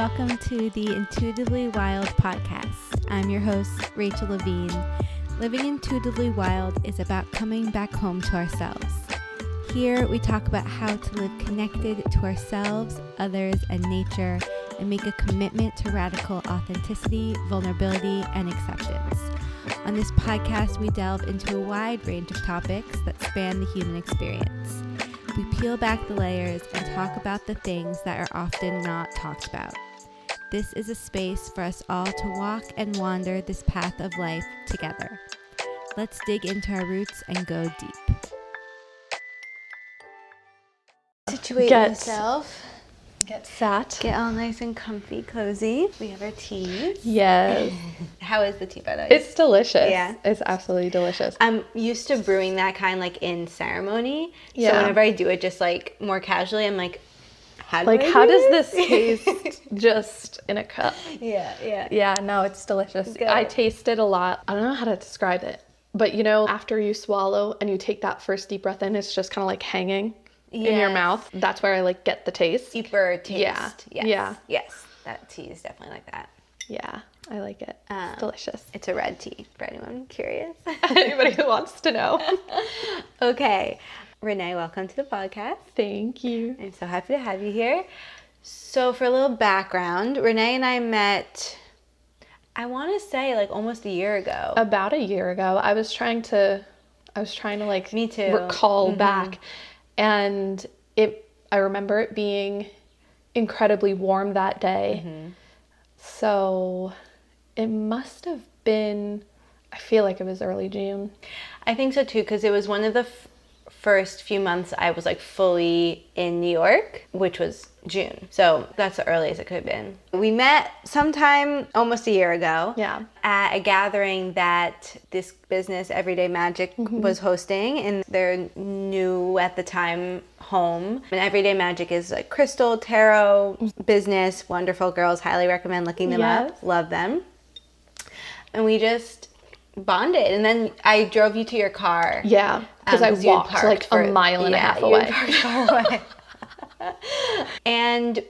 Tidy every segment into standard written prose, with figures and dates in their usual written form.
welcome to the Intuitively Wild podcast. I'm your host, Rachel Levine. Living intuitively wild is about coming back home to ourselves. Here, we talk about how to live connected to ourselves, others, and nature, and make a commitment to radical authenticity, vulnerability, and acceptance. On this podcast, we delve into a wide range of topics that span the human experience. We peel back the layers and talk about the things that are often not talked about. This is a space for us all to walk and wander this path of life together. Let's dig into our roots and go deep. Situate yourself. Get sat. Get all nice and comfy, cozy. We have our teas. Yes. How is the tea, by the way? It's delicious. Yeah. It's absolutely delicious. I'm used to brewing that kind like in ceremony. Yeah. So whenever I do it just like more casually, I'm like, how does this taste just in a cup? Yeah. Yeah, no, it's delicious. Good. I taste it a lot. I don't know how to describe it. But you know, after you swallow and you take that first deep breath in, it's just kind of like hanging in your mouth. That's where I like get the taste. Deeper taste. Yeah. Yes. Yeah. Yes. That tea is definitely like that. Yeah, I like it. It's delicious. It's a red tea for anyone curious. Anybody who wants to know. Okay. Renee, welcome to the podcast. Thank you. I'm so happy to have you here. So for a little background, Renee and I met, I want to say like almost a year ago. About a year ago. I was trying to like Me too. recall back. And I remember it being incredibly warm that day. So it must have been, I feel like it was early June. I think so too, because it was one of the first few months I was like fully in New York, which was June. So that's the earliest it could have been. We met sometime almost a year ago at a gathering that this business, Everyday Magic, was hosting in their new, at the time, home. And Everyday Magic is a crystal tarot business. Wonderful girls. Highly recommend looking them up. Love them. And we just bonded. And then I drove you to your car. Yeah, because I walked like a mile and a half away. You parked far away. And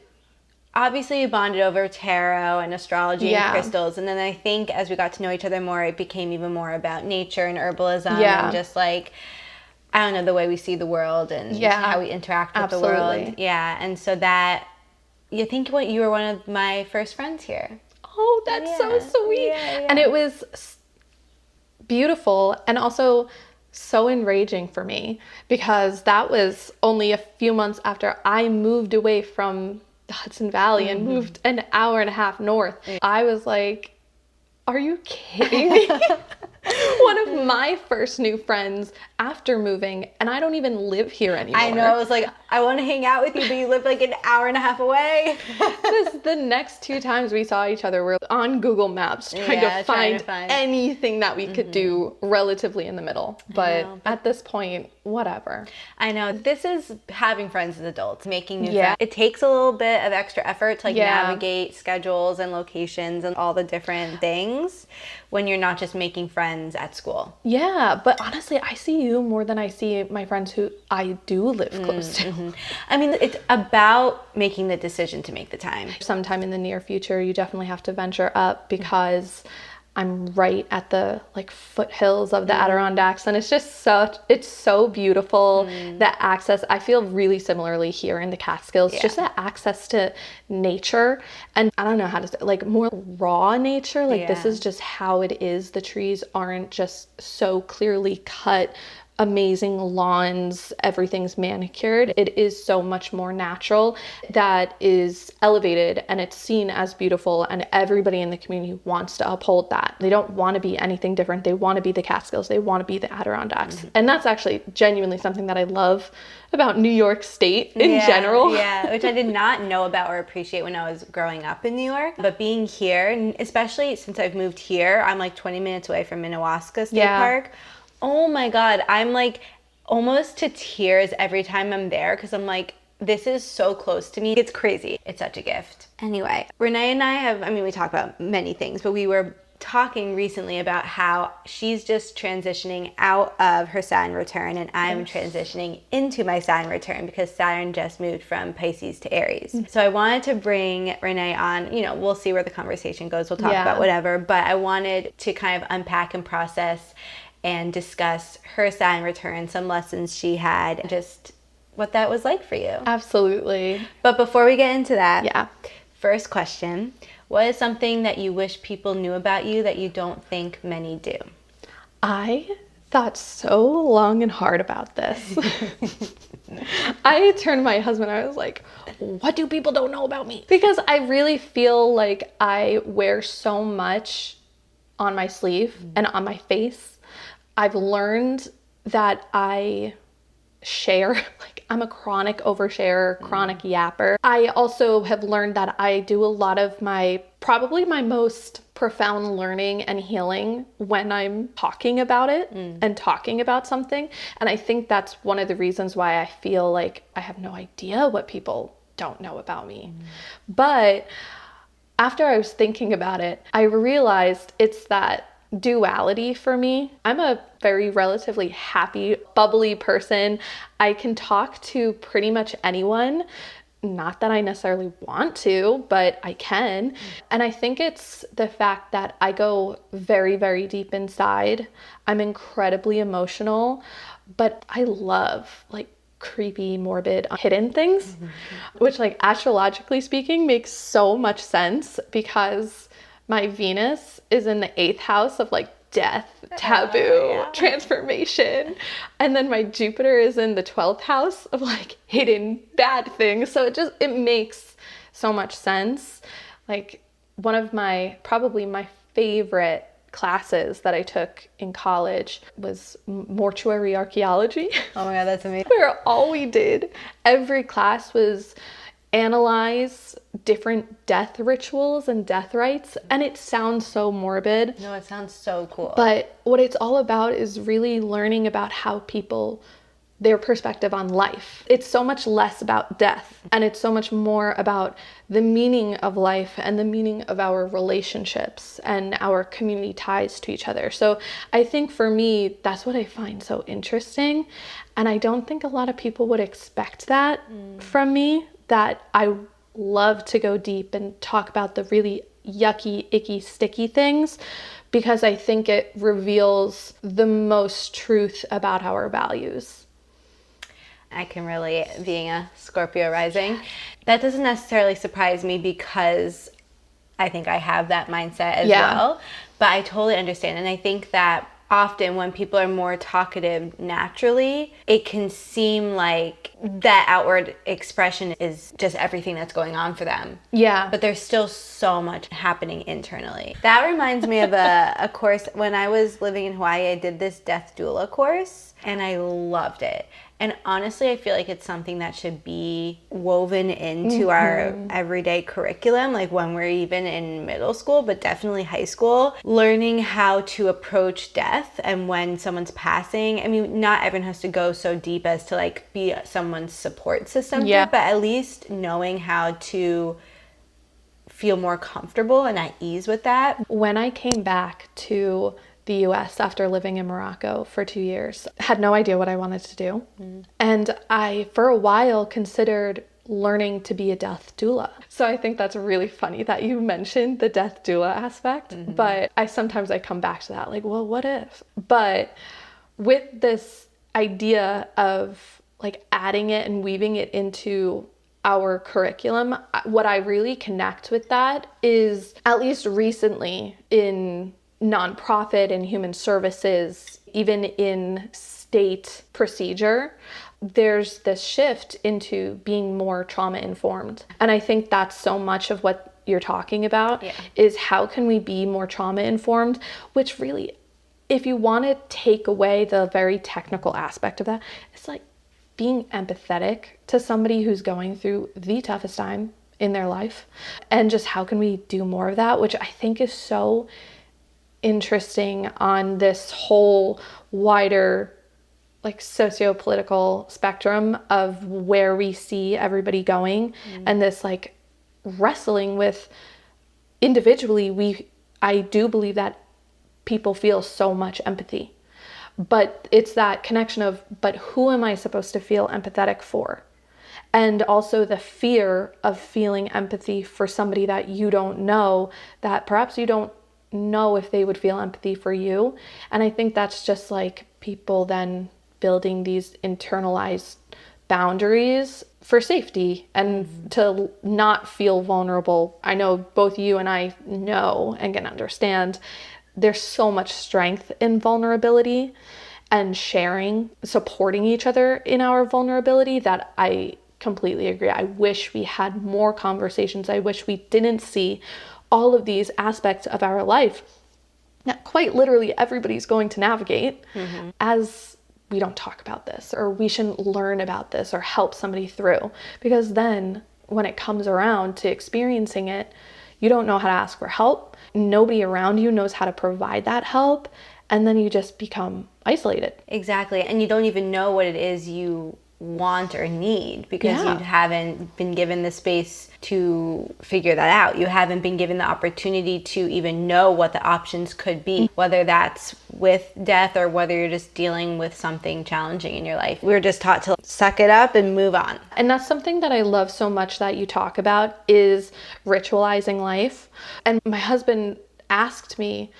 obviously we bonded over tarot and astrology and crystals. And then I think as we got to know each other more, it became even more about nature and herbalism and just like, I don't know, the way we see the world and how we interact with the world. Yeah. And so that, you think you were one of my first friends here. Oh, that's so sweet. Yeah. And it was beautiful and also so enraging for me because that was only a few months after I moved away from the Hudson Valley and moved an hour and a half north. I was like, are you kidding me? One of my first new friends after moving, and I don't even live here anymore. I know. I was like, I want to hang out with you, but you live like an hour and a half away. The next two times we saw each other, we're on Google Maps trying to find anything that we could do relatively in the middle. But at this point, whatever. I know. This is having friends as adults, making new friends. It takes a little bit of extra effort to like navigate schedules and locations and all the different things when you're not just making friends at school. Yeah, but honestly, I see you more than I see my friends who I do live close to. I mean, it's about making the decision to make the time. Sometime in the near future, you definitely have to venture up because I'm right at the like foothills of the Adirondacks, and it's so beautiful. That access, I feel really similarly here in the Catskills, just that access to nature, and I don't know how to say, like more raw nature. Like this is just how it is. The trees aren't just so clearly cut, amazing lawns, everything's manicured. It is so much more natural that is elevated and it's seen as beautiful, and everybody in the community wants to uphold that. They don't want to be anything different. They want to be the Catskills. They want to be the Adirondacks. And that's actually genuinely something that I love about New York State in general. Yeah, which I did not know about or appreciate when I was growing up in New York. But being here, and especially since I've moved here, I'm like 20 minutes away from Minnewaska State Park. Oh my God, I'm like almost to tears every time I'm there because I'm like, this is so close to me. It's crazy. It's such a gift. Anyway, Renee and I we talk about many things, but we were talking recently about how she's just transitioning out of her Saturn return, and I'm transitioning into my Saturn return because Saturn just moved from Pisces to Aries. So I wanted to bring Renee on. We'll see where the conversation goes. We'll talk about whatever, but I wanted to kind of unpack and process and discuss her Saturn return, some lessons she had, just what that was like for you. Absolutely. But before we get into that, first question, what is something that you wish people knew about you that you don't think many do? I thought so long and hard about this. I turned to my husband, I was like, what do people don't know about me? Because I really feel like I wear so much on my sleeve and on my face. I've learned that I share, I'm a chronic oversharer, chronic yapper. I also have learned that I do a lot of probably my most profound learning and healing when I'm talking about it and talking about something. And I think that's one of the reasons why I feel like I have no idea what people don't know about me. But after I was thinking about it, I realized it's that duality for me. I'm a very relatively happy, bubbly person. I can talk to pretty much anyone. Not that I necessarily want to, but I can. And I think it's the fact that I go very, very deep inside. I'm incredibly emotional, but I love creepy, morbid, hidden things, which astrologically speaking makes so much sense because my Venus is in the 8th house of death, taboo, transformation. And then my Jupiter is in the 12th house of hidden bad things. So it makes so much sense. One of probably my favorite classes that I took in college was mortuary archaeology. Oh my God, that's amazing. Where all we did, every class was analyze different death rituals and death rites. And it sounds so morbid. No, it sounds so cool. But what it's all about is really learning about how their perspective on life. It's so much less about death, and it's so much more about the meaning of life and the meaning of our relationships and our community ties to each other. So I think for me, that's what I find so interesting. And I don't think a lot of people would expect that from me, that I love to go deep and talk about the really yucky, icky, sticky things, because I think it reveals the most truth about our values. I can relate, being a Scorpio rising. That doesn't necessarily surprise me because I think I have that mindset as well. But I totally understand. And I think that often when people are more talkative naturally, it can seem like that outward expression is just everything that's going on for them. Yeah. But there's still so much happening internally. That reminds me of a course. When I was living in Hawaii, I did this death doula course and I loved it. And honestly, I feel like it's something that should be woven into our everyday curriculum, when we're even in middle school, but definitely high school, learning how to approach death and when someone's passing. I mean, not everyone has to go so deep as to be someone's support system, but at least knowing how to feel more comfortable and at ease with that. When I came back to the US after living in Morocco for 2 years, had no idea what I wanted to do. And I, for a while, considered learning to be a death doula. So I think that's really funny that you mentioned the death doula aspect, but sometimes I come back to that, well, what if? But with this idea of adding it and weaving it into our curriculum, what I really connect with that is, at least recently in nonprofit and human services, even in state procedure, there's this shift into being more trauma informed. And I think that's so much of what you're talking about, is how can we be more trauma informed, which really, if you want to take away the very technical aspect of that, it's being empathetic to somebody who's going through the toughest time in their life. And just how can we do more of that, which I think is so interesting on this whole wider socio-political spectrum of where we see everybody going, and this wrestling with individually, I do believe that people feel so much empathy. But it's that connection of, but who am I supposed to feel empathetic for? And also the fear of feeling empathy for somebody that you don't know, that perhaps you don't know if they would feel empathy for you. And I think that's just like people then building these internalized boundaries for safety and to not feel vulnerable. I know both you and I know and can understand there's so much strength in vulnerability and sharing, supporting each other in our vulnerability that I completely agree. I wish we had more conversations. I wish we didn't see all of these aspects of our life that quite literally everybody's going to navigate as we don't talk about this, or we shouldn't learn about this or help somebody through. Because then when it comes around to experiencing it, you don't know how to ask for help. Nobody around you knows how to provide that help. And then you just become isolated. Exactly. And you don't even know what it is you want or need because you haven't been given the space to figure that out. You haven't been given the opportunity to even know what the options could be, whether that's with death or whether you're just dealing with something challenging in your life. We're just taught to suck it up and move on. And that's something that I love so much that you talk about is ritualizing life. And my husband asked me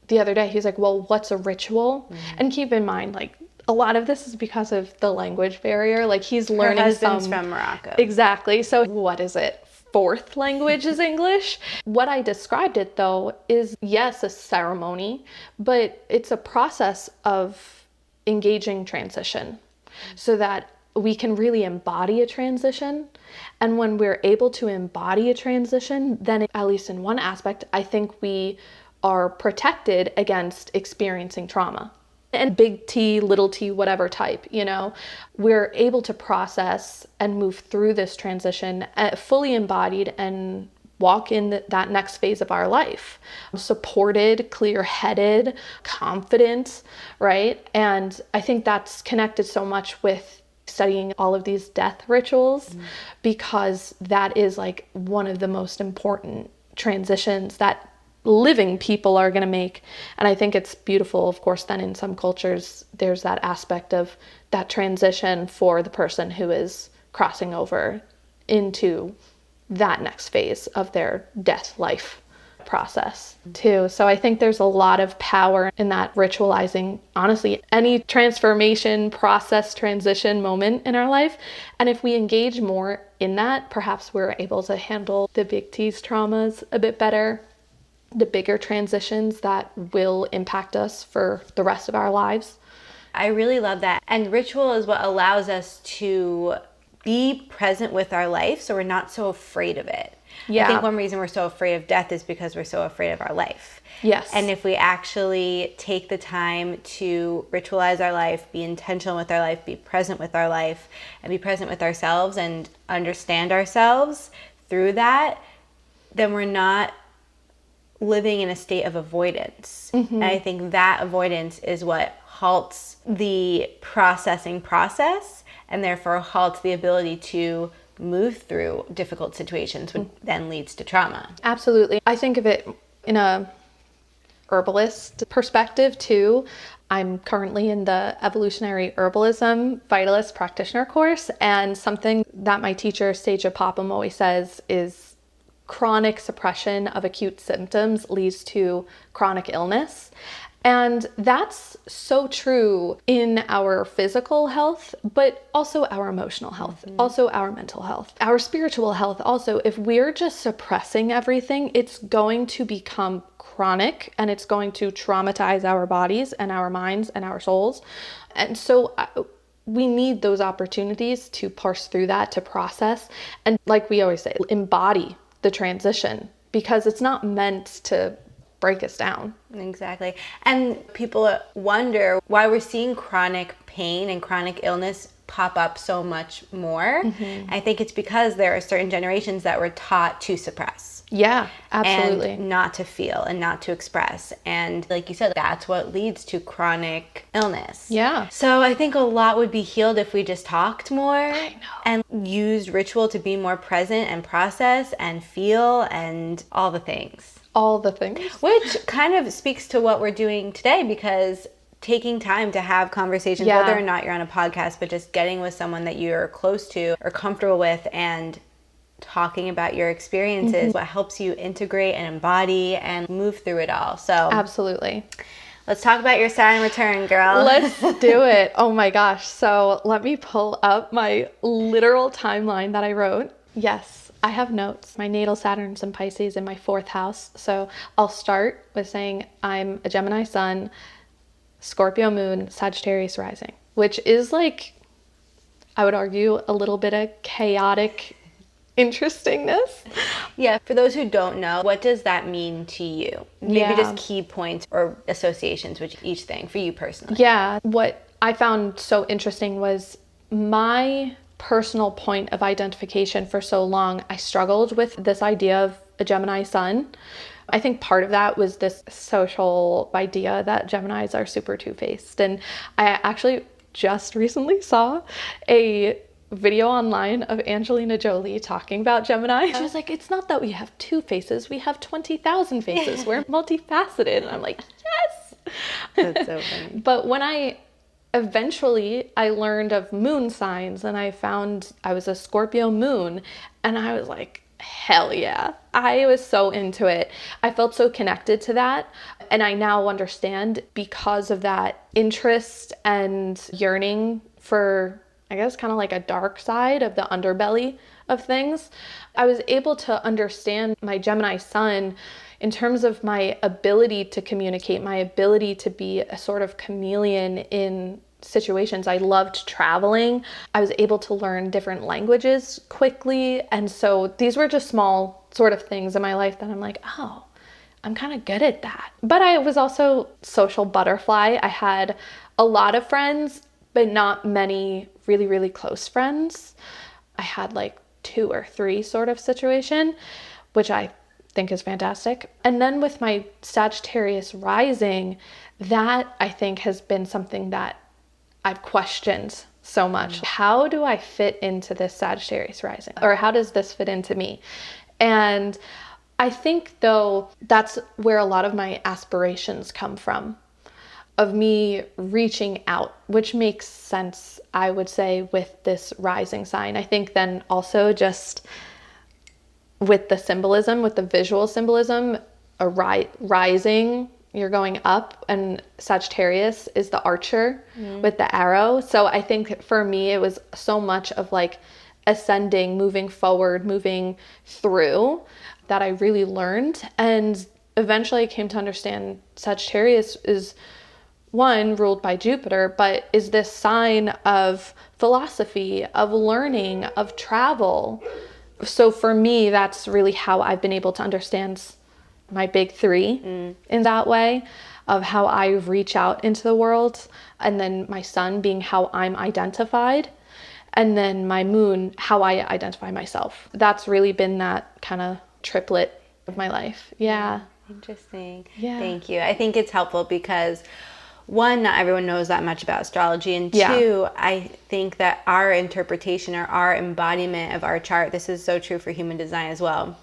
the other day, he's like, well, what's a ritual? And keep in mind, like, a lot of this is because of the language barrier. Like he's learning. Her husband's from Morocco. Exactly. So what is it? Fourth language is English. What I described it though is, yes, a ceremony, but it's a process of engaging transition so that we can really embody a transition. And when we're able to embody a transition, then at least in one aspect, I think we are protected against experiencing trauma. And big T, little t, whatever type, you know, we're able to process and move through this transition fully embodied and walk in that next phase of our life. Supported, clear-headed, confident, right? And I think that's connected so much with studying all of these death rituals because that is like one of the most important transitions that living people are going to make. And I think it's beautiful, of course, then in some cultures, there's that aspect of that transition for the person who is crossing over into that next phase of their death life process too. So I think there's a lot of power in that ritualizing, honestly, any transformation process, transition moment in our life. And if we engage more in that, perhaps we're able to handle the big T's traumas a bit better, the bigger transitions that will impact us for the rest of our lives. I really love that. And ritual is what allows us to be present with our life so we're not so afraid of it. Yeah. I think one reason we're so afraid of death is because we're so afraid of our life. Yes. And if we actually take the time to ritualize our life, be intentional with our life, be present with our life, and be present with ourselves and understand ourselves through that, then we're not living in a state of avoidance. And I think that avoidance is what halts the processing process and therefore halts the ability to move through difficult situations, which then leads to trauma. Absolutely. I think of it in a herbalist perspective too. I'm currently in the evolutionary herbalism vitalist practitioner course, and something that my teacher Seja Popham always says is chronic suppression of acute symptoms leads to chronic illness. And that's so true in our physical health, but also our emotional health, also our mental health, our spiritual health. Also, if we're just suppressing everything, it's going to become chronic and it's going to traumatize our bodies and our minds and our souls. And so we need those opportunities to parse through that, to process, and like we always say, embody the transition, because it's not meant to break us down. Exactly. And people wonder why we're seeing chronic pain and chronic illness pop up so much more. I think it's because there are certain generations that were taught to suppress. Yeah, absolutely. And not to feel and not to express. And like you said, that's what leads to chronic illness. Yeah. So I think a lot would be healed if we just talked more. I know. And used ritual to be more present and process and feel and all the things. all the things. Which kind of speaks to what we're doing today, because taking time to have conversations, Yeah. whether or not you're on a podcast, but just getting with someone that you're close to or comfortable with and talking about your experiences, what helps you integrate and embody and move through it all. So Absolutely. let's talk about your Saturn return, girl. Let's do it. Oh my gosh. So let me pull up my literal timeline that I wrote. Yes, I have notes. My natal Saturn's in Pisces in my 4th house. So I'll start with saying I'm a Gemini sun, Scorpio moon, Sagittarius rising, which is like, I would argue, a little bit of chaotic interestingness. Yeah, for those who don't know, what does that mean to you? Maybe Yeah. just key points or associations with each thing for you personally. Yeah, what I found so interesting was my personal point of identification for so long. I struggled with this idea of a Gemini sun. I think part of that was this social idea that Geminis are super two-faced. And I actually just recently saw a video online of Angelina Jolie talking about Gemini. She was like, it's not that we have 2 faces, we have 20,000 faces. We're multifaceted. And I'm like, yes. That's so funny. But when I learned of moon signs, and I found I was a Scorpio moon, and I was like, hell yeah. I was so into it. I felt so connected to that. And I now understand, because of that interest and yearning for, I guess, kind of like a dark side of the underbelly of things, I was able to understand my Gemini sun in terms of my ability to communicate, my ability to be a sort of chameleon in situations. I loved traveling. I was able to learn different languages quickly. And so these were just small sort of things in my life that I'm like, oh, I'm kind of good at that. But I was also social butterfly. I had a lot of friends, but not many really, really close friends. I had like 2 or 3 sort of situation, which I think is fantastic. And then with my Sagittarius rising, that I think has been something that I've questioned so much. How do I fit into this Sagittarius rising? Or how does this fit into me? And I think, though, that's where a lot of my aspirations come from, of me reaching out, which makes sense, I would say, with this rising sign. I think then also just with the symbolism, with the visual symbolism, a rising, you're going up, and Sagittarius is the archer with the arrow. So I think for me, it was so much of like ascending, moving forward, moving through, that I really learned. And eventually I came to understand Sagittarius is, one, ruled by Jupiter, but is this sign of philosophy, of learning, of travel. So for me, that's really how I've been able to understand my big 3 in that way, of how I reach out into the world. And then my sun being how I'm identified. And then my moon, how I identify myself. That's really been that kind of triplet of my life. Yeah. Interesting. Yeah. Thank you. I think it's helpful because, one, not everyone knows that much about astrology. And Yeah. 2, I think that our interpretation or our embodiment of our chart, this is so true for human design as well,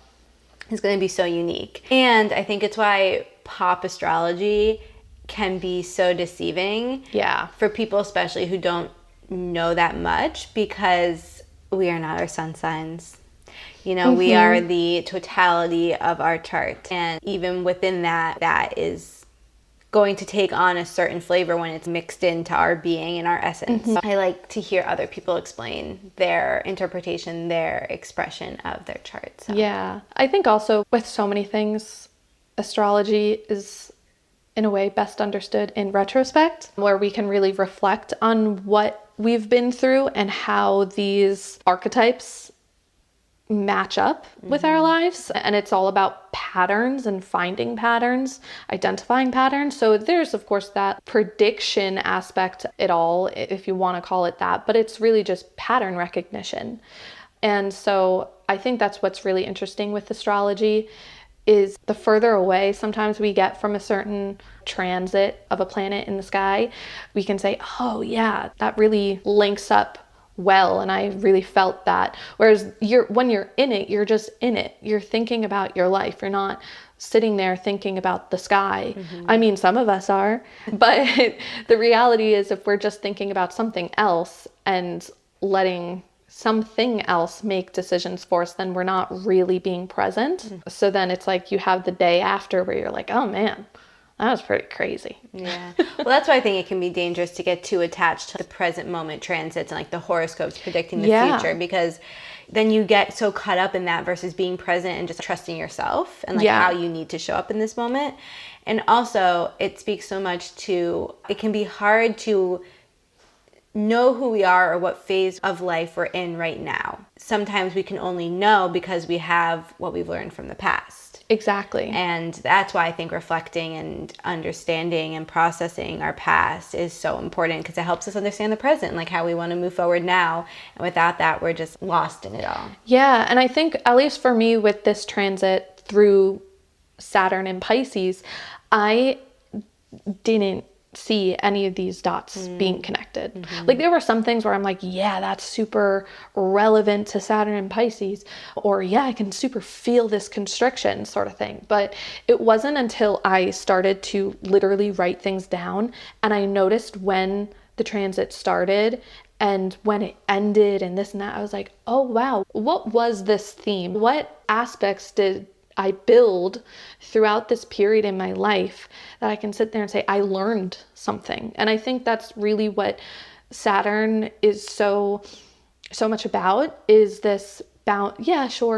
is going to be so unique. And I think it's why pop astrology can be so deceiving. Yeah. For people especially who don't know that much, because we are not our sun signs. You know, we are the totality of our chart. And even within that, that is going to take on a certain flavor when it's mixed into our being and our essence. So I like to hear other people explain their interpretation, their expression of their chart. So. Yeah. I think also with so many things, astrology is in a way best understood in retrospect, where we can really reflect on what we've been through and how these archetypes match up with our lives. And it's all about patterns and finding patterns, identifying patterns. So there's, of course, that prediction aspect it all, if you want to call it that, but it's really just pattern recognition. And so I think that's what's really interesting with astrology, is the further away sometimes we get from a certain transit of a planet in the sky, we can say, oh yeah, that really links up well, and I really felt that. Whereas when you're in it, you're just in it. You're thinking about your life. You're not sitting there thinking about the sky. I mean, some of us are, but the reality is if we're just thinking about something else and letting something else make decisions for us, then we're not really being present. So then it's like you have the day after where you're like, oh man, that was pretty crazy. Yeah. Well, that's why I think it can be dangerous to get too attached to the present moment transits and like the horoscopes predicting the future, because then you get so caught up in that versus being present and just trusting yourself and like how you need to show up in this moment. And also it speaks so much to, it can be hard to know who we are or what phase of life we're in right now. Sometimes we can only know because we have what we've learned from the past. Exactly. And that's why I think reflecting and understanding and processing our past is so important, because it helps us understand the present, like how we want to move forward now. And without that, we're just lost in it all. Yeah. And I think, at least for me with this transit through Saturn and Pisces, I didn't see any of these dots being connected. Like there were some things where I'm like, yeah, that's super relevant to Saturn and Pisces, or yeah, I can super feel this constriction sort of thing. But it wasn't until I started to literally write things down and I noticed when the transit started and when it ended and this and that, I was like, oh wow, what was this theme? What aspects did I build throughout this period in my life that I can sit there and say, I learned something. And I think that's really what Saturn is so much about, is this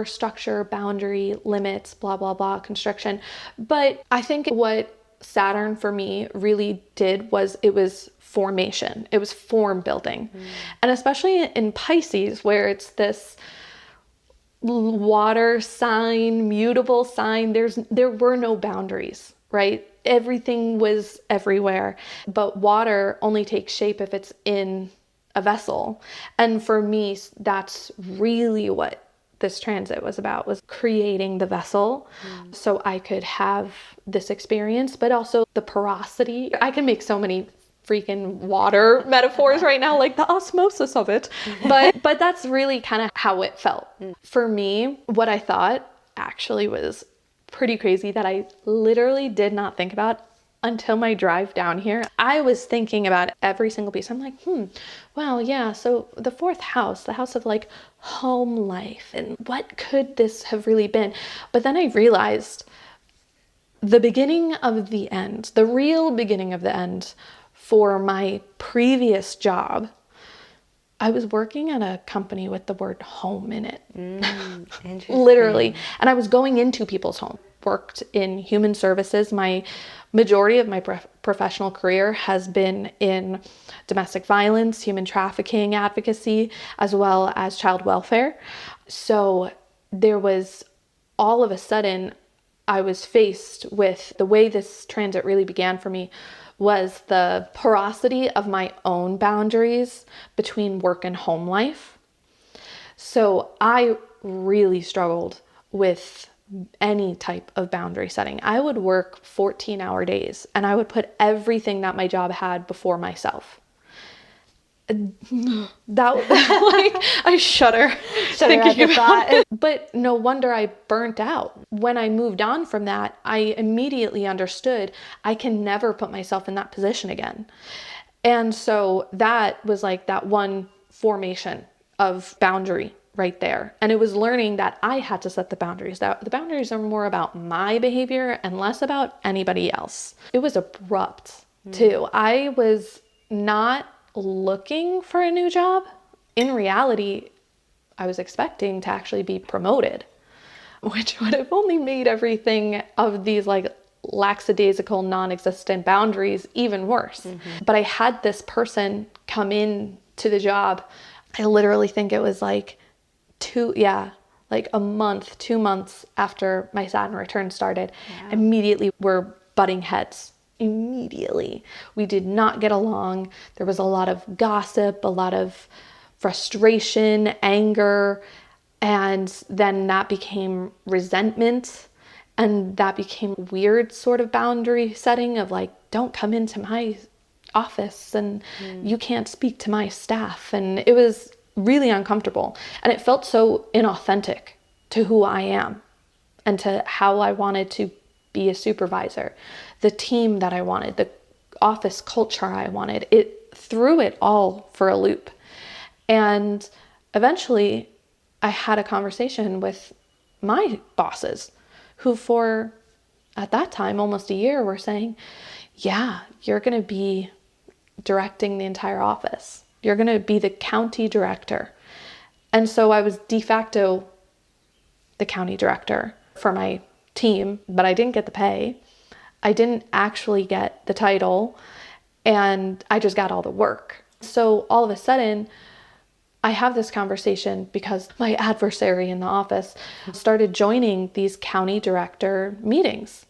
structure, boundary, limits, blah, blah, blah, constriction. But I think what Saturn for me really did was it was formation. It was form building. And especially in Pisces, where it's this water sign, mutable sign, there were no boundaries, right? Everything was everywhere, but water only takes shape if it's in a vessel. And for me, that's really what this transit was about, was creating the vessel so I could have this experience, but also the porosity. I can make so many freaking water metaphors right now, like the osmosis of it. But that's really kind of how it felt. For me, what I thought actually was pretty crazy that I literally did not think about until my drive down here. I was thinking about every single piece. I'm like, well, yeah, so the fourth house, the house of like home life, and what could this have really been? But then I realized the beginning of the end, the real beginning of the end for my previous job, I was working at a company with the word home in it. Interesting. Literally. And I was going into people's home. Worked in human services. My majority of my professional career has been in domestic violence, human trafficking advocacy, as well as child welfare. So there was, all of a sudden, I was faced with the way this transit really began for me was the porosity of my own boundaries between work and home life. So I really struggled with any type of boundary setting. I would work 14-hour days and I would put everything that my job had before myself. That like I shudder thinking about it. But no wonder I burnt out. When I moved on from that, I immediately understood I can never put myself in that position again. And so that was like that one formation of boundary right there. And it was learning that I had to set the boundaries. That the boundaries are more about my behavior and less about anybody else. It was abrupt too. I was not looking for a new job. In reality, I was expecting to actually be promoted, which would have only made everything of these like lackadaisical, non-existent boundaries even worse. But I had this person come in to the job. I literally think it was like 2 months after my Saturn return started. Yeah. Immediately we're butting heads. Immediately. We did not get along. There was a lot of gossip, a lot of frustration, anger, and then that became resentment, and that became a weird sort of boundary setting of like, don't come into my office and you can't speak to my staff. And it was really uncomfortable, and it felt so inauthentic to who I am and to how I wanted to be a supervisor, the team that I wanted, the office culture I wanted. It threw it all for a loop. And eventually I had a conversation with my bosses who for, at that time, almost a year, were saying, yeah, you're going to be directing the entire office. You're going to be the county director. And so I was de facto the county director for my team, but I didn't get the pay. I didn't actually get the title, and I just got all the work. So all of a sudden, I have this conversation because my adversary in the office started joining these county director meetings.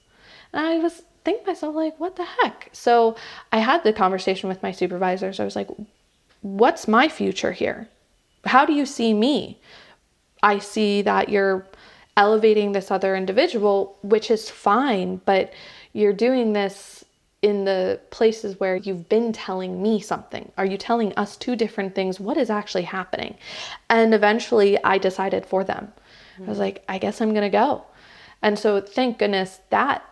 And I was thinking to myself, like, what the heck? So I had the conversation with my supervisors. I was like, what's my future here? How do you see me? I see that you're elevating this other individual, which is fine, but you're doing this in the places where you've been telling me something. Are you telling us two different things? What is actually happening? And eventually I decided for them. I was like, I guess I'm going to go. And so thank goodness that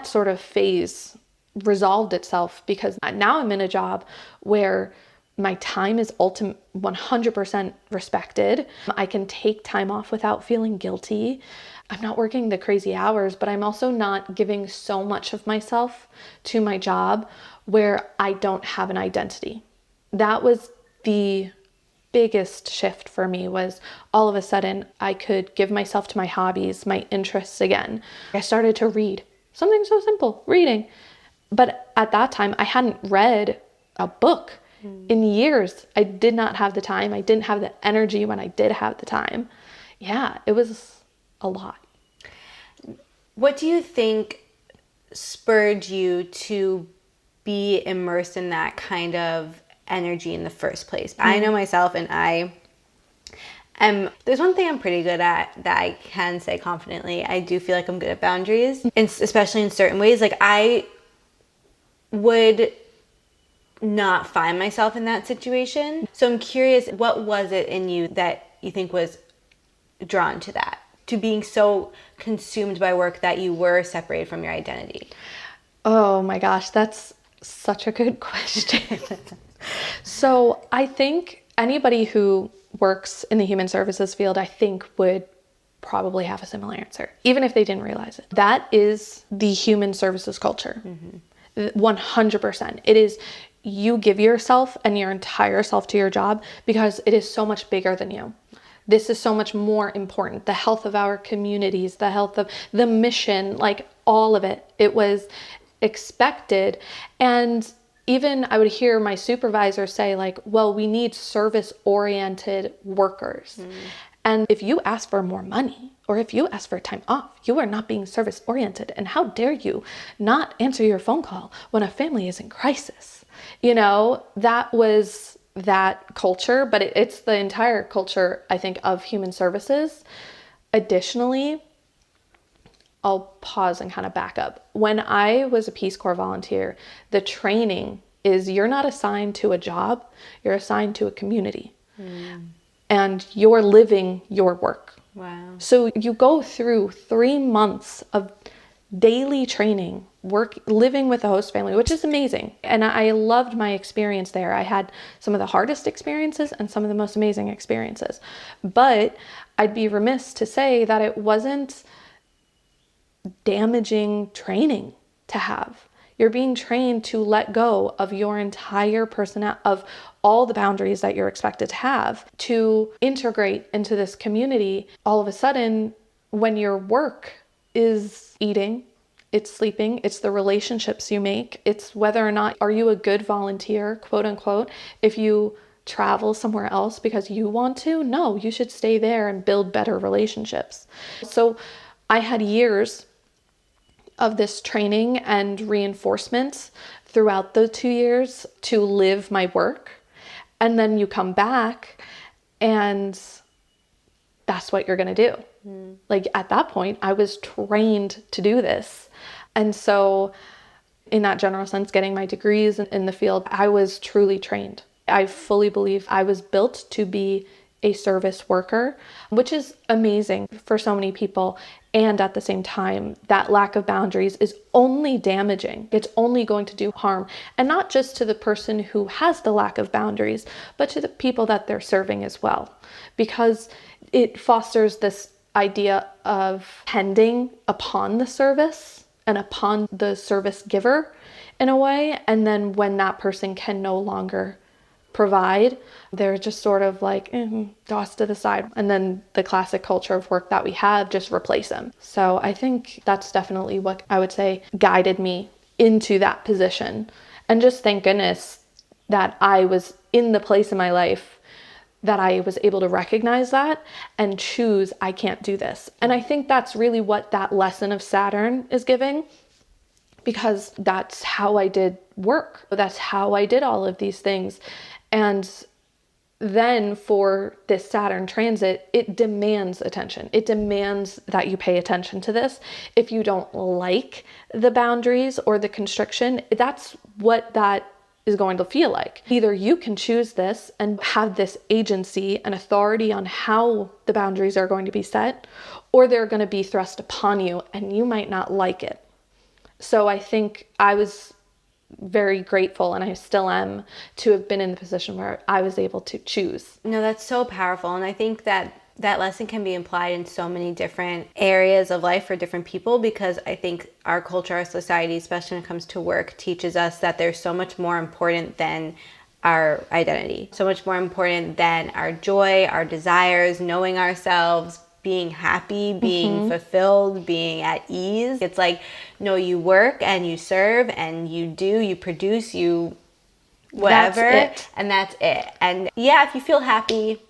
sort of phase resolved itself, because now I'm in a job where my time is 100% respected. I can take time off without feeling guilty. I'm not working the crazy hours, but I'm also not giving so much of myself to my job where I don't have an identity. That was the biggest shift for me, was all of a sudden I could give myself to my hobbies, my interests again. I started to read. Something so simple, reading. But at that time, I hadn't read a book in years. I did not have the time. I didn't have the energy when I did have the time. Yeah, it was a lot. What do you think spurred you to be immersed in that kind of energy in the first place? I know myself, and there's one thing I'm pretty good at that I can say confidently. I do feel like I'm good at boundaries, and especially in certain ways. Like, I would not find myself in that situation. So I'm curious, what was it in you that you think was drawn to that, to being so consumed by work that you were separated from your identity? Oh my gosh, that's such a good question. So I think anybody who works in the human services field, I think, would probably have a similar answer, even if they didn't realize it. That is the human services culture. 100%. It is, you give yourself and your entire self to your job because it is so much bigger than you. This is so much more important. The health of our communities, the health of the mission, like all of it. It was expected. And even I would hear my supervisor say, like, well, we need service-oriented workers. And if you ask for more money, or if you ask for time off, you are not being service-oriented. And how dare you not answer your phone call when a family is in crisis? You know, that was that culture, but it's the entire culture, I think, of human services. Additionally, I'll pause and kind of back up. When I was a Peace Corps volunteer, the training is, you're not assigned to a job, you're assigned to a community. And you're living your work. Wow. So you go through 3 months of daily training, living with the host family, which is amazing. And I loved my experience there. I had some of the hardest experiences and some of the most amazing experiences. But I'd be remiss to say that it wasn't damaging training to have. You're being trained to let go of your entire personality, of all the boundaries that you're expected to have, to integrate into this community. All of a sudden, when your work is eating, it's sleeping, it's the relationships you make, it's whether or not are you a good volunteer, quote unquote. If you travel somewhere else because you want to, no, you should stay there and build better relationships. So I had years of this training and reinforcement throughout the 2 years to live my work. And then you come back and that's what you're going to do. Like, at that point, I was trained to do this. And so in that general sense, getting my degrees in the field, I was truly trained. I fully believe I was built to be a service worker, which is amazing for so many people. And at the same time, that lack of boundaries is only damaging. It's only going to do harm. And not just to the person who has the lack of boundaries, but to the people that they're serving as well. Because it fosters this idea of depending upon the service and upon the service giver in a way. And then when that person can no longer provide, they're just sort of like tossed to the side. And then the classic culture of work that we have just replace them. So I think that's definitely what I would say guided me into that position. And just thank goodness that I was in the place in my life that I was able to recognize that and choose, I can't do this. And I think that's really what that lesson of Saturn is giving, because that's how I did work. That's how I did all of these things. And then for this Saturn transit, it demands attention. It demands that you pay attention to this. If you don't like the boundaries or the constriction, that's what that is going to feel like. Either you can choose this and have this agency and authority on how the boundaries are going to be set, or they're going to be thrust upon you and you might not like it. So I think I was very grateful, and I still am, to have been in the position where I was able to choose. No, that's so powerful. And I think that lesson can be applied in so many different areas of life for different people, because I think our culture, our society, especially when it comes to work, teaches us that there's so much more important than our identity, so much more important than our joy, our desires, knowing ourselves, being happy, being fulfilled, being at ease. It's like, no, you work and you serve and you produce, you whatever, and that's it. And yeah, if you feel happy,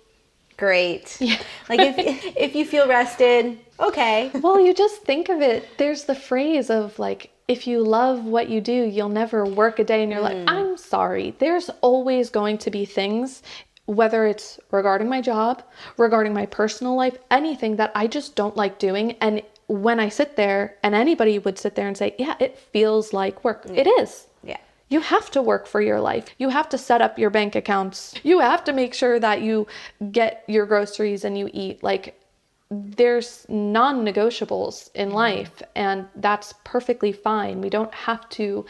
great. Yeah. Like if you feel rested, okay. Well, you just think of it. There's the phrase of like, if you love what you do, you'll never work a day in your life. I'm sorry. There's always going to be things, whether it's regarding my job, regarding my personal life, anything that I just don't like doing. And when I sit there, and anybody would sit there and say, yeah, it feels like work. Yeah. It is. Yeah. You have to work for your life. You have to set up your bank accounts. You have to make sure that you get your groceries and you eat. Like, there's non-negotiables in life, and that's perfectly fine. We don't have to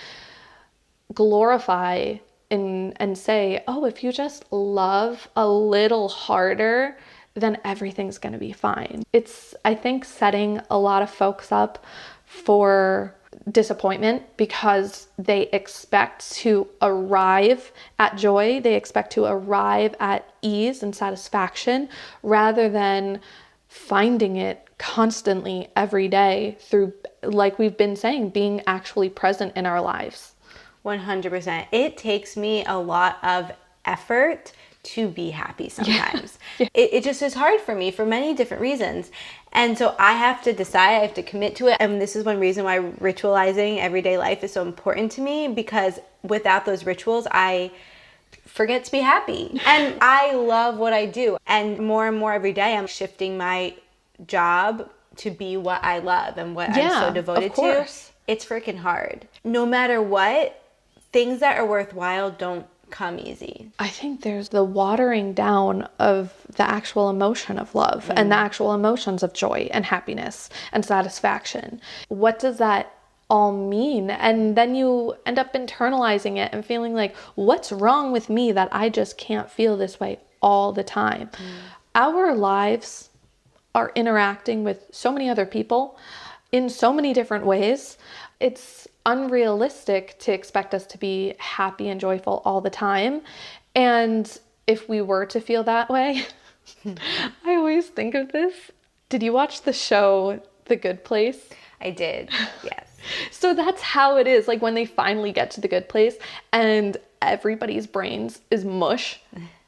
glorify and say, oh, if you just love a little harder, then everything's going to be fine. It's, I think, setting a lot of folks up for disappointment, because they expect to arrive at joy. They expect to arrive at ease and satisfaction, rather than finding it constantly every day through, like we've been saying, being actually present in our lives. 100%. It takes me a lot of effort to be happy sometimes. Yeah. It just is hard for me for many different reasons. And so I have to decide, I have to commit to it. And this is one reason why ritualizing everyday life is so important to me, because without those rituals, I forget to be happy. And I love what I do. And more every day, I'm shifting my job to be what I love and what I'm so devoted to. It's freaking hard. No matter what, things that are worthwhile don't come easy. I think there's the watering down of the actual emotion of love and the actual emotions of joy and happiness and satisfaction. What does that all mean? And then you end up internalizing it and feeling like, what's wrong with me that I just can't feel this way all the time? Our lives are interacting with so many other people in so many different ways. It's unrealistic to expect us to be happy and joyful all the time. And if we were to feel that way, I always think of this. Did you watch the show The Good Place? I did, yes. So that's how it is. Like when they finally get to the good place and everybody's brains is mush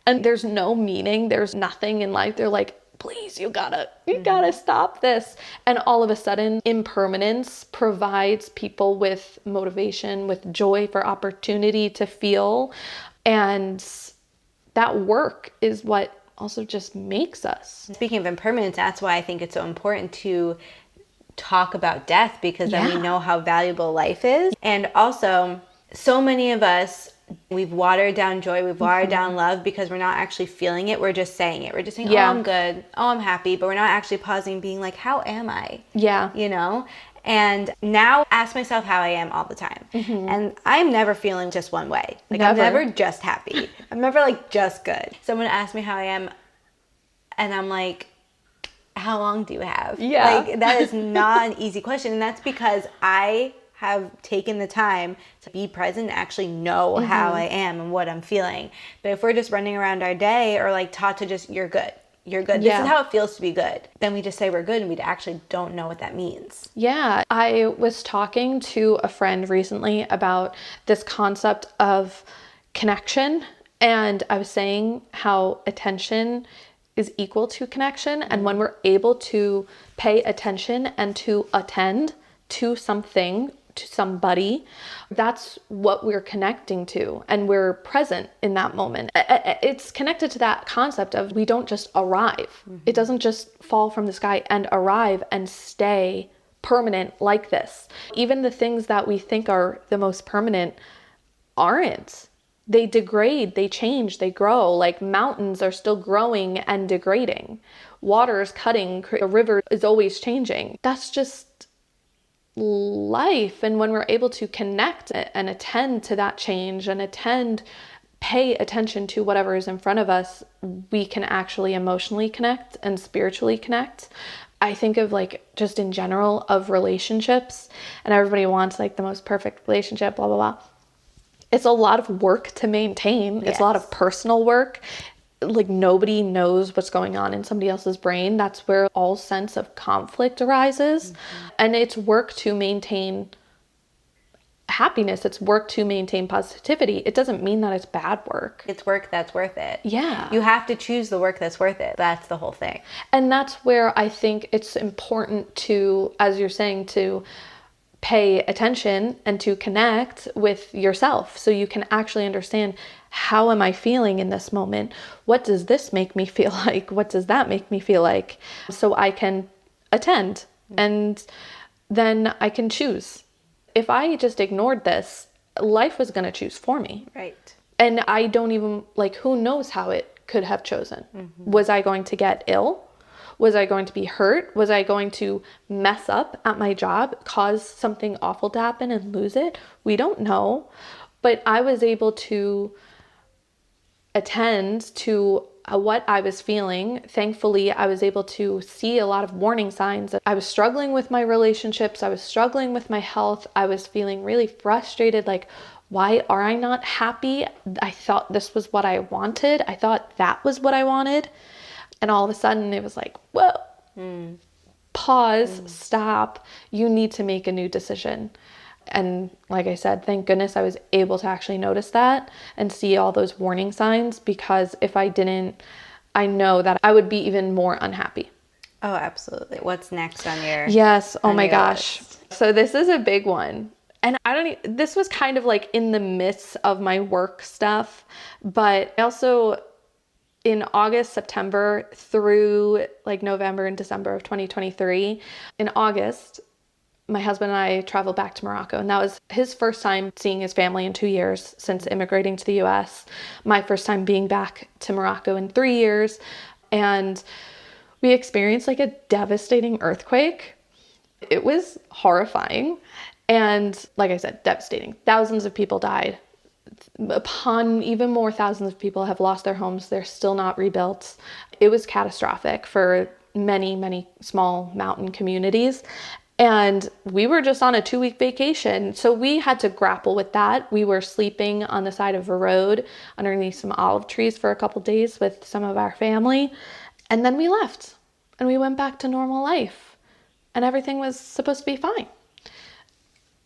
and there's no meaning, there's nothing in life. They're like, please, you gotta stop this. And all of a sudden, impermanence provides people with motivation, with joy, for opportunity to feel. And that work is what also just makes us. Speaking of impermanence, that's why I think it's so important to talk about death, because then we know how valuable life is. And also, so many of us we've watered down joy, we've watered down love because we're not actually feeling it. We're just saying it. We're just saying, oh, I'm good. Oh, I'm happy. But we're not actually pausing and being like, how am I? Yeah. You know? And now I ask myself how I am all the time. And I'm never feeling just one way. Like I'm never just happy. I'm never like just good. Someone asks me how I am and I'm like, how long do you have? Yeah. Like that is not an easy question. And that's because I have taken the time to be present and actually know how I am and what I'm feeling. But if we're just running around our day or like taught to just, you're good. You're good. Yeah. This is how it feels to be good. Then we just say we're good and we actually don't know what that means. Yeah. I was talking to a friend recently about this concept of connection. And I was saying how attention is equal to connection. And when we're able to pay attention and to attend to something, to somebody, that's what we're connecting to, and we're present in that moment. It's connected to that concept of we don't just arrive. It doesn't just fall from the sky and arrive and stay permanent like this. Even the things that we think are the most permanent aren't. They degrade, they change, they grow. Like mountains are still growing and degrading. Water is cutting, a river is always changing. That's just life. And when we're able to connect and attend to that change and pay attention to whatever is in front of us, we can actually emotionally connect and spiritually connect. I think of like just in general of relationships, and everybody wants like the most perfect relationship, blah, blah, blah. It's a lot of work to maintain. It's a lot of personal work. Like nobody knows what's going on in somebody else's brain. That's where all sense of conflict arises. And it's work to maintain happiness. It's work to maintain positivity. It doesn't mean that it's bad work. It's work that's worth it. Yeah. You have to choose the work that's worth it. That's the whole thing. And that's where I think it's important to, as you're saying, to pay attention and to connect with yourself so you can actually understand, how am I feeling in this moment? What does this make me feel like? What does that make me feel like? So I can attend and then I can choose. If I just ignored this, life was going to choose for me. Right. And I don't even, like, who knows how it could have chosen? Was I going to get ill? Was I going to be hurt? Was I going to mess up at my job, cause something awful to happen and lose it? We don't know. But I was able to attend to what I was feeling. Thankfully, I was able to see a lot of warning signs. I was struggling with my relationships. I was struggling with my health. I was feeling really frustrated. Like, why are I not happy? I thought this was what I wanted. I thought that was what I wanted. And all of a sudden it was like, whoa, pause, stop. You need to make a new decision. And like I said, thank goodness I was able to actually notice that and see all those warning signs, because if I didn't, I know that I would be even more unhappy. Oh, absolutely. What's next on your Yes. Oh my gosh. list? So this is a big one. And this was kind of like in the midst of my work stuff, but I also, in August, September through like November and December of 2023, in August, my husband and I traveled back to Morocco, and that was his first time seeing his family in 2 years since immigrating to the US. My first time being back to Morocco in 3 years. And we experienced like a devastating earthquake. It was horrifying. And like I said, devastating. Thousands of people died. Upon even more, thousands of people have lost their homes. They're still not rebuilt. It was catastrophic for many, many small mountain communities. And we were just on a 2-week vacation. So we had to grapple with that. We were sleeping on the side of a road underneath some olive trees for a couple days with some of our family. And then we left and we went back to normal life and everything was supposed to be fine.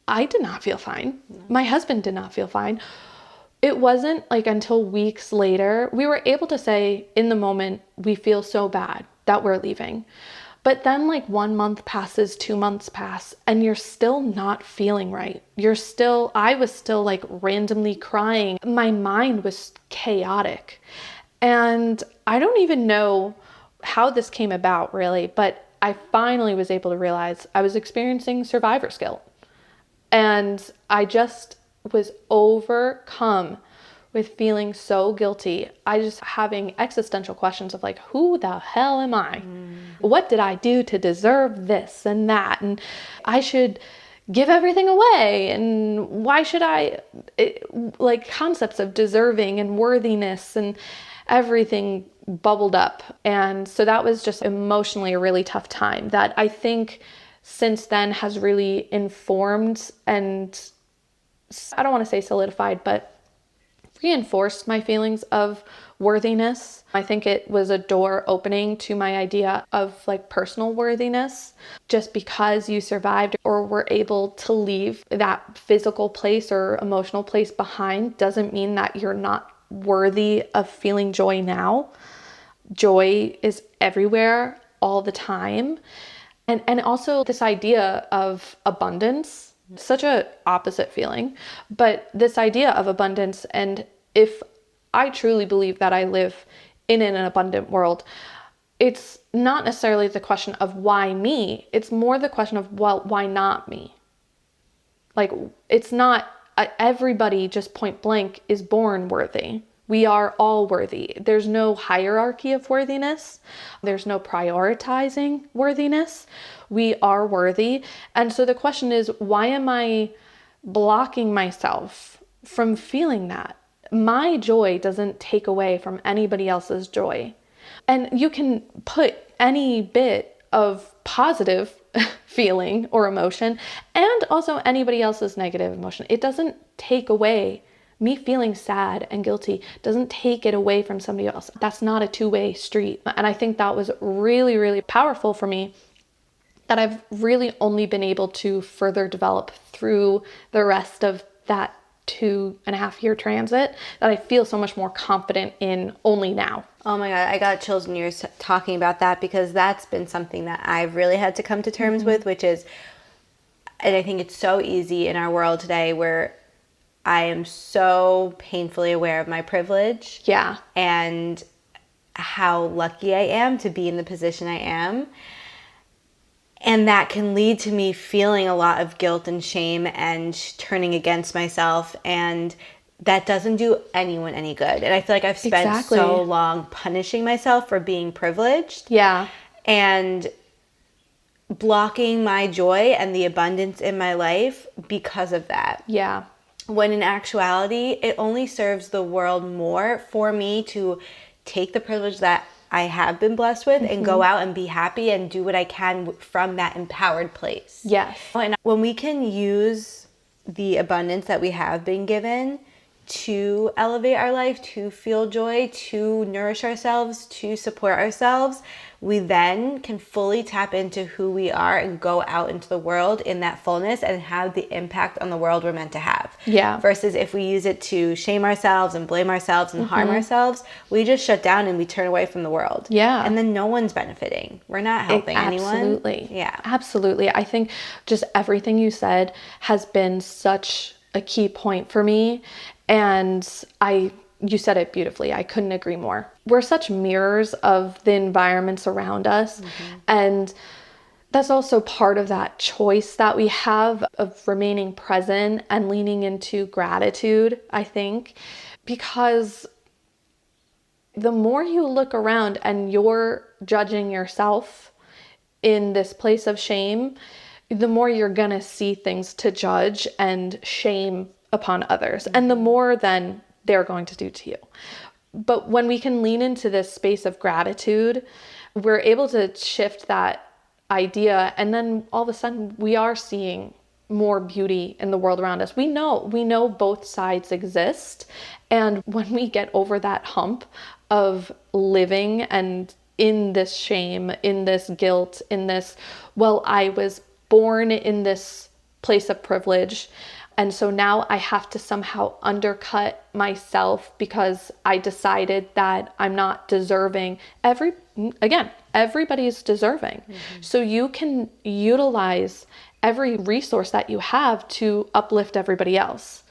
I did not feel fine. My husband did not feel fine. It wasn't like until weeks later, we were able to say in the moment, we feel so bad that we're leaving. But then like 1 month passes, 2 months pass, and you're still not feeling right. I was still like randomly crying. My mind was chaotic. And I don't even know how this came about really, but I finally was able to realize I was experiencing survivor's guilt. And I just was overcome with feeling so guilty. I just having existential questions of like, who the hell am I? What did I do to deserve this and that? And I should give everything away. And why should like concepts of deserving and worthiness and everything bubbled up. And so that was just emotionally a really tough time that I think since then has really informed and I don't want to say solidified, but reinforced my feelings of worthiness. I think it was a door opening to my idea of like personal worthiness. Just because you survived or were able to leave that physical place or emotional place behind doesn't mean that you're not worthy of feeling joy now. Joy is everywhere all the time. And also this idea of abundance, such a opposite feeling, but this idea of abundance. And if I truly believe that I live in an abundant world, it's not necessarily the question of why me, it's more the question of, well, why not me? Like, it's not everybody just point blank is born worthy. We are all worthy. There's no hierarchy of worthiness. There's no prioritizing worthiness. We are worthy. And so the question is, why am I blocking myself from feeling that? My joy doesn't take away from anybody else's joy. And you can put any bit of positive feeling or emotion and also anybody else's negative emotion. It doesn't take away. Me feeling sad and guilty doesn't take it away from somebody else. That's not a two-way street. And I think that was really, really powerful for me that I've really only been able to further develop through the rest of that 2.5-year transit that I feel so much more confident in only now. Oh my God, I got chills when you were talking about that because that's been something that I've really had to come to terms with, which is, and I think it's so easy in our world today where I am so painfully aware of my privilege. Yeah. And how lucky I am to be in the position I am. And that can lead to me feeling a lot of guilt and shame and turning against myself. And that doesn't do anyone any good. And I feel like I've spent so long punishing myself for being privileged. Yeah. And blocking my joy and the abundance in my life because of that. Yeah. When in actuality, it only serves the world more for me to take the privilege that I have been blessed with and go out and be happy and do what I can from that empowered place. Yes. And when we can use the abundance that we have been given to elevate our life, to feel joy, to nourish ourselves, to support ourselves, we then can fully tap into who we are and go out into the world in that fullness and have the impact on the world we're meant to have. Yeah. Versus if we use it to shame ourselves and blame ourselves and harm ourselves, we just shut down and we turn away from the world. Yeah. And then no one's benefiting. We're not helping anyone. Absolutely. Yeah. Absolutely. I think just everything you said has been such a key point for me. And you said it beautifully. I couldn't agree more. We're such mirrors of the environments around us. And that's also part of that choice that we have of remaining present and leaning into gratitude, I think, because the more you look around and you're judging yourself in this place of shame, the more you're gonna see things to judge and shame upon others. And the more then they're going to do to you. But when we can lean into this space of gratitude, we're able to shift that idea. And then all of a sudden we are seeing more beauty in the world around us. We know both sides exist. And when we get over that hump of living and in this shame, in this guilt, in this, well, I was born in this place of privilege, and so now I have to somehow undercut myself because I decided that I'm not deserving. Everybody's deserving. So you can utilize every resource that you have to uplift everybody else.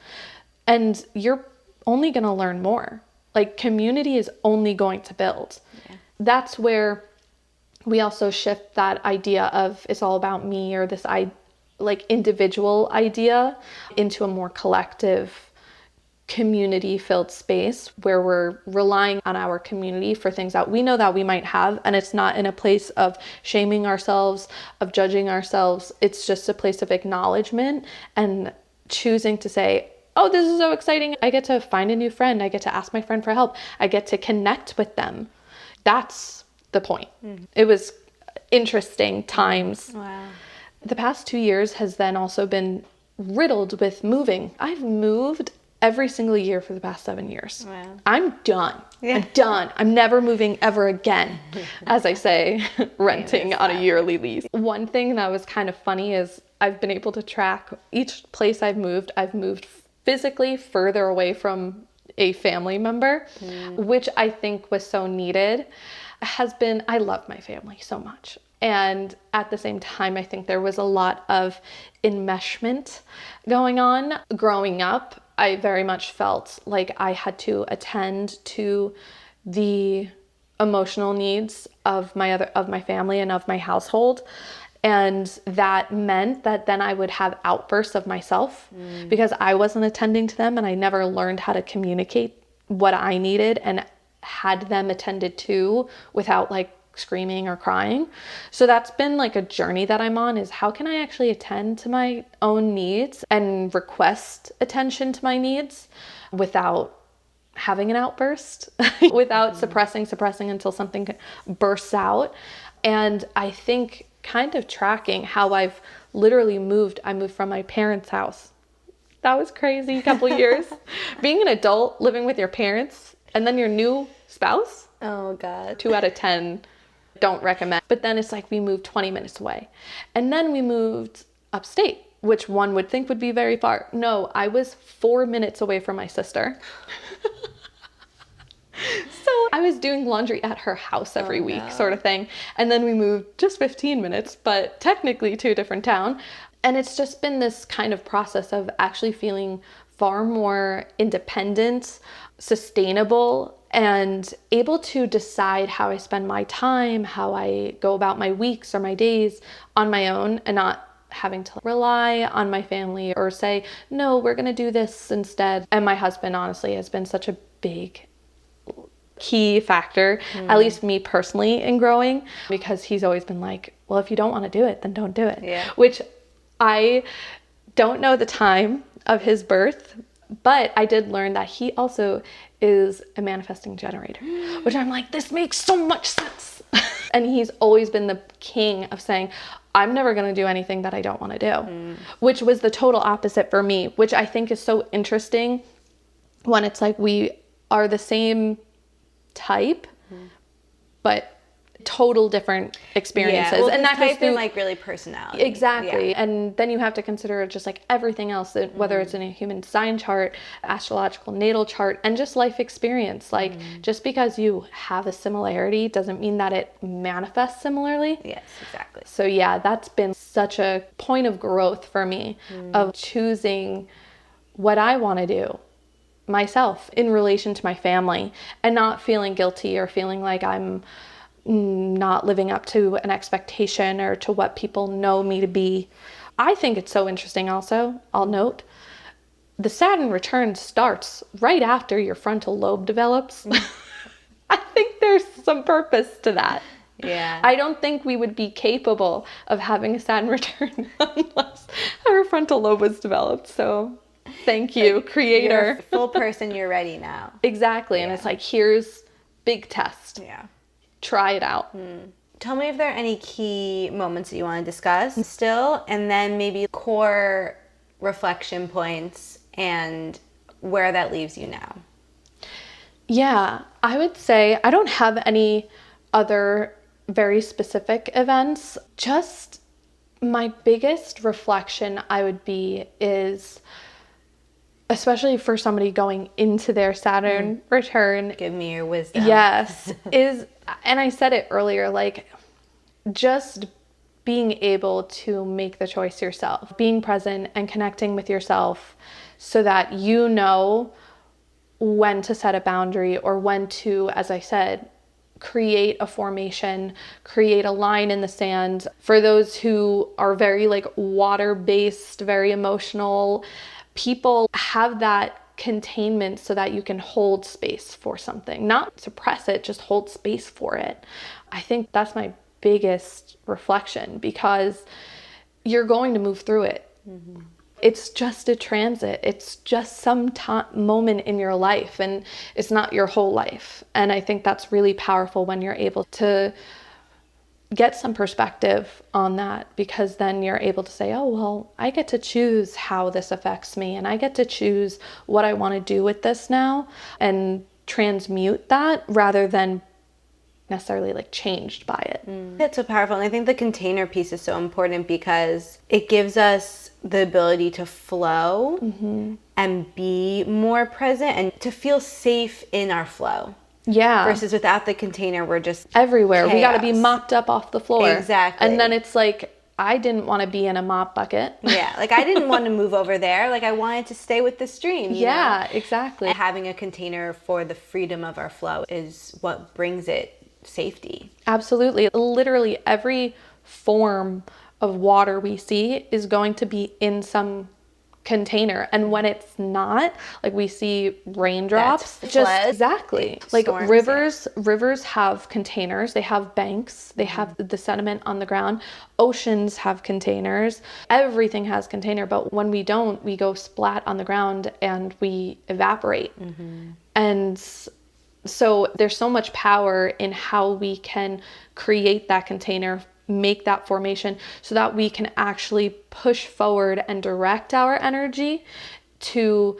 And you're only going to learn more. Like, community is only going to build. Yeah. That's where we also shift that idea of it's all about me, or this individual idea, into a more collective community filled space where we're relying on our community for things that we know that we might have. And it's not in a place of shaming ourselves, of judging ourselves. It's just a place of acknowledgement and choosing to say, oh, this is so exciting. I get to find a new friend. I get to ask my friend for help. I get to connect with them. That's the point. It was interesting times. Wow. The past 2 years has then also been riddled with moving. I've moved every single year for the past 7 years. Wow. I'm done. Yeah. I'm done. I'm never moving ever again, as I say, renting on a yearly lease. One thing that was kind of funny is I've been able to track each place I've moved physically further away from a family member, which I think was so needed. I love my family so much. And at the same time, I think there was a lot of enmeshment going on. Growing up, I very much felt like I had to attend to the emotional needs of my family and of my household. And that meant that then I would have outbursts of myself because I wasn't attending to them, and I never learned how to communicate what I needed and had them attended to without like screaming or crying. So that's been like a journey that I'm on, is how can I actually attend to my own needs and request attention to my needs without having an outburst, without suppressing until something bursts out. And I think kind of tracking how I've literally I moved from my parents' house. That was crazy, a couple years. Being an adult, living with your parents, and then your new spouse. Oh God. 2 out of 10 don't recommend. But then it's like we moved 20 minutes away. And then we moved upstate, which one would think would be very far. No, I was 4 minutes away from my sister. So I was doing laundry at her house every week, sort of thing. And then we moved just 15 minutes, but technically to a different town. And it's just been this kind of process of actually feeling far more independent, sustainable, and able to decide how I spend my time, how I go about my weeks or my days on my own, and not having to rely on my family or say, no, we're going to do this instead. And my husband, honestly, has been such a big key factor, at least me personally, in growing, because he's always been like, well, if you don't want to do it, then don't do it. Yeah. Which I don't know the time of his birth, but I did learn that he also is a manifesting generator, which I'm like, this makes so much sense. And he's always been the king of saying, I'm never going to do anything that I don't want to do, which was the total opposite for me, which I think is so interesting when it's like we are the same type, but total different experiences. Yeah. Well, and that type goes through and like really personality. Exactly. Yeah. And then you have to consider just like everything else, that whether it's in a human design chart, astrological natal chart, and just life experience. Like just because you have a similarity doesn't mean that it manifests similarly. Yes, exactly. So yeah, that's been such a point of growth for me, of choosing what I want to do myself in relation to my family, and not feeling guilty or feeling like I'm not living up to an expectation or to what people know me to be. I think it's so interesting also, I'll note, the Saturn return starts right after your frontal lobe develops. I think there's some purpose to that. Yeah. I don't think we would be capable of having a Saturn return unless our frontal lobe was developed. So thank you, like, creator. You're a full person, you're ready now. Exactly. And it's like, here's big test. Yeah. Try it out. Tell me if there are any key moments that you want to discuss still, and then maybe core reflection points and where that leaves you now. Yeah, I would say I don't have any other very specific events. Just my biggest reflection is, especially for somebody going into their Saturn return. Give me your wisdom. Yes. And I said it earlier, like just being able to make the choice yourself, being present and connecting with yourself so that you know when to set a boundary or when to, as I said, create a formation, create a line in the sand. For those who are very like water-based, very emotional people, have that containment so that you can hold space for something, not suppress it, just hold space for it. I think that's my biggest reflection, because you're going to move through it. Mm-hmm. It's just a transit. It's just some moment in your life, and it's not your whole life. And I think that's really powerful when you're able to get some perspective on that, because then you're able to say, oh, well, I get to choose how this affects me, and I get to choose what I want to do with this now, and transmute that rather than necessarily like changed by it. That's so powerful. And I think the container piece is so important, because it gives us the ability to flow and be more present and to feel safe in our flow. Yeah. Versus without the container, we're just everywhere. chaos. We got to be mopped up off the floor. Exactly. And then it's like, I didn't want to be in a mop bucket. Yeah. Like, I didn't want to move over there. Like, I wanted to stay with the stream. You know? Exactly. And having a container for the freedom of our flow is what brings it safety. Absolutely. Literally every form of water we see is going to be in some container, and when it's not, like we see raindrops, just exactly like storms, rivers have containers, they have banks, they have the sediment on the ground. Oceans have containers, everything has container, but when we don't, we go splat on the ground and we evaporate. And so there's so much power in how we can create that container, make that formation, so that we can actually push forward and direct our energy to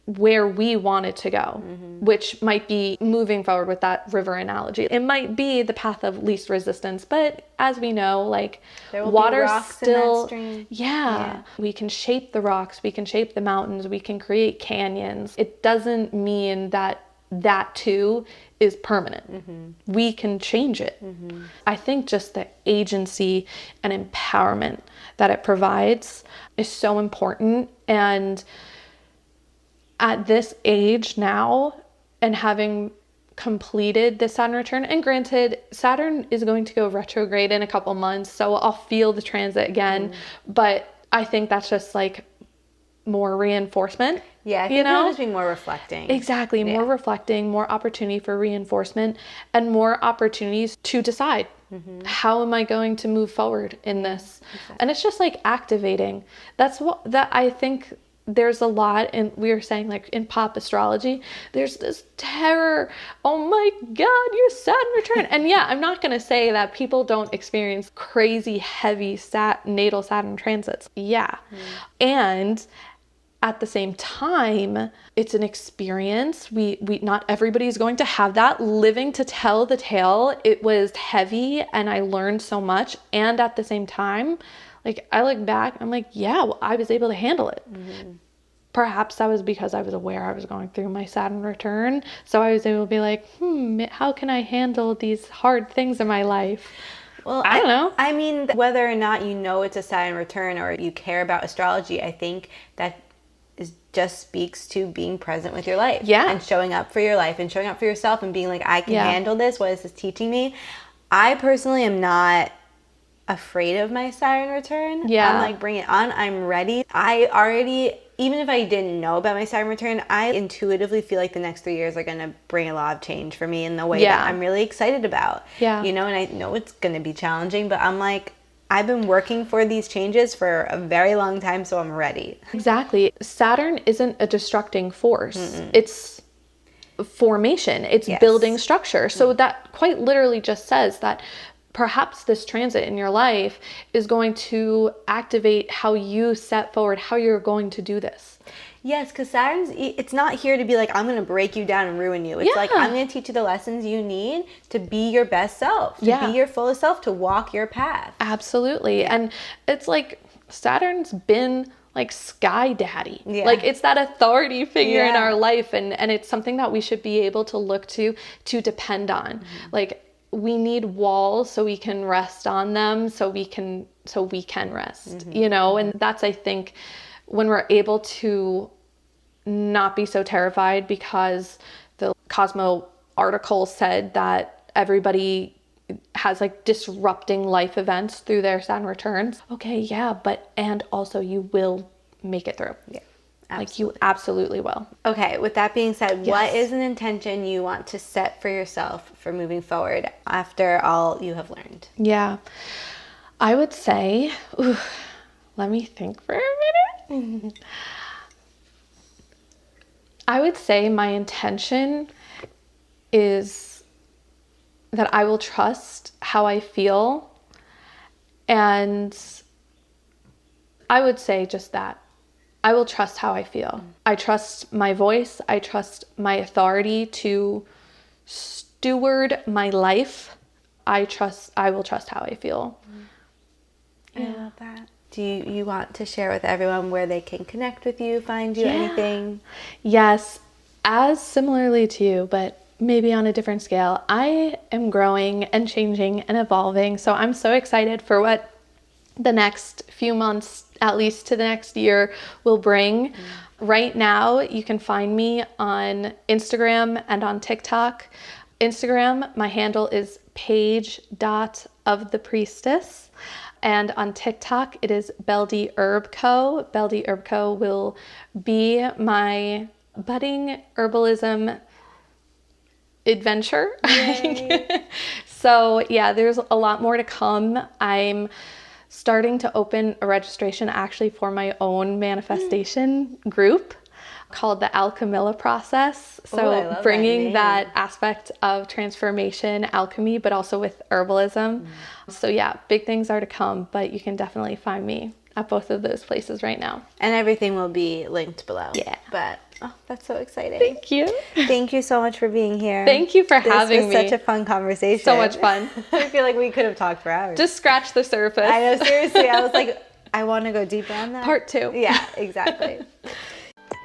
where we want it to go, which might be moving forward with that river analogy. It might be the path of least resistance, but as we know, like, water still, we can shape the rocks, we can shape the mountains, we can create canyons. It doesn't mean that too is permanent. We can change it. I think just the agency and empowerment that it provides is so important. And at this age now, and having completed the Saturn return, and granted, Saturn is going to go retrograde in a couple months, so I'll feel the transit again, but I think that's just like more reinforcement. Yeah, I think it'll just be more reflecting. Exactly, more reflecting, more opportunity for reinforcement, and more opportunities to decide, how am I going to move forward in this? Exactly. And it's just like activating. That's what I think there's a lot in, we were saying, like in pop astrology, there's this terror. Oh my God, your Saturn return. And yeah, I'm not going to say that people don't experience crazy heavy natal Saturn transits. Yeah. And at the same time, it's an experience. We not everybody is going to have that. Living to tell the tale, it was heavy and I learned so much. And at the same time, like, I look back, I'm like, yeah, well, I was able to handle it. Perhaps that was because I was aware I was going through my Saturn return. So I was able to be like, how can I handle these hard things in my life? Well, I don't know. I mean, whether or not you know it's a Saturn return or you care about astrology, I think that just speaks to being present with your life. Yeah. And showing up for your life and showing up for yourself and being like, I can handle this. What is this teaching me? I personally am not afraid of my Saturn return. Yeah. I'm like, bring it on. I'm ready. I already, even if I didn't know about my Saturn return, I intuitively feel like the next 3 years are going to bring a lot of change for me in the way that I'm really excited about. Yeah. You know, and I know it's going to be challenging, but I'm like, I've been working for these changes for a very long time, so I'm ready. Exactly. Saturn isn't a destructing force. It's formation. It's building structure. So that quite literally just says that perhaps this transit in your life is going to activate how you set forward, how you're going to do this. Yes, because Saturn's, it's not here to be like, I'm going to break you down and ruin you. It's like, I'm going to teach you the lessons you need to be your best self, to be your fullest self, to walk your path. Absolutely. And it's like, Saturn's been like sky daddy. Like, it's that authority figure in our life. And it's something that we should be able to look to depend on. Like, we need walls so we can rest on them, so we can rest, you know? And that's, I think, when we're able to not be so terrified because the Cosmo article said that everybody has like disrupting life events through their Saturn returns. Okay, yeah, and also you will make it through. Yeah. Like you absolutely will. Okay, with that being said, Yes. What is an intention you want to set for yourself for moving forward after all you have learned? Yeah. I would say, let me think for a minute. I would say my intention is that I will trust how I feel, and I would say just that. I will trust how I feel. I trust my voice. I trust my authority to steward my life. I will trust how I feel. I love that. Do you want to share with everyone where they can connect with you, find you, anything? Yes, as similarly to you, but maybe on a different scale. I am growing and changing and evolving, so I'm so excited for what the next few months, at least to the next year, will bring. Right now, you can find me on Instagram and on TikTok. Instagram, my handle is page.ofthepriestess. And on TikTok, it is Beldy Herb Co. Beldy Herb Co. will be my budding herbalism adventure. So yeah, there's a lot more to come. I'm starting to open a registration actually for my own manifestation group called the Alchemilla process. So bringing that aspect of transformation, alchemy, but also with herbalism. So yeah, big things are to come, but you can definitely find me at both of those places right now. And everything will be linked below. Yeah. But that's so exciting. Thank you. Thank you so much for being here. Thank you for having me. This was such a fun conversation. So much fun. I feel like we could have talked for hours. Just scratch the surface. I know, seriously. I was like, I want to go deeper on that. Part 2. Yeah, exactly.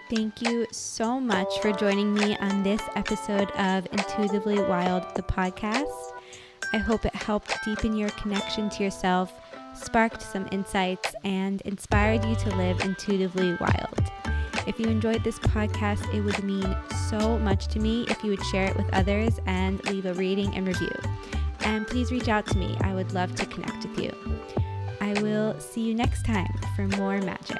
Thank you so much for joining me on this episode of Intuitively Wild, the podcast. I hope it helped deepen your connection to yourself, sparked some insights, and inspired you to live intuitively wild. If you enjoyed this podcast, it would mean so much to me if you would share it with others and leave a rating and review. And please reach out to me. I would love to connect with you. I will see you next time for more magic.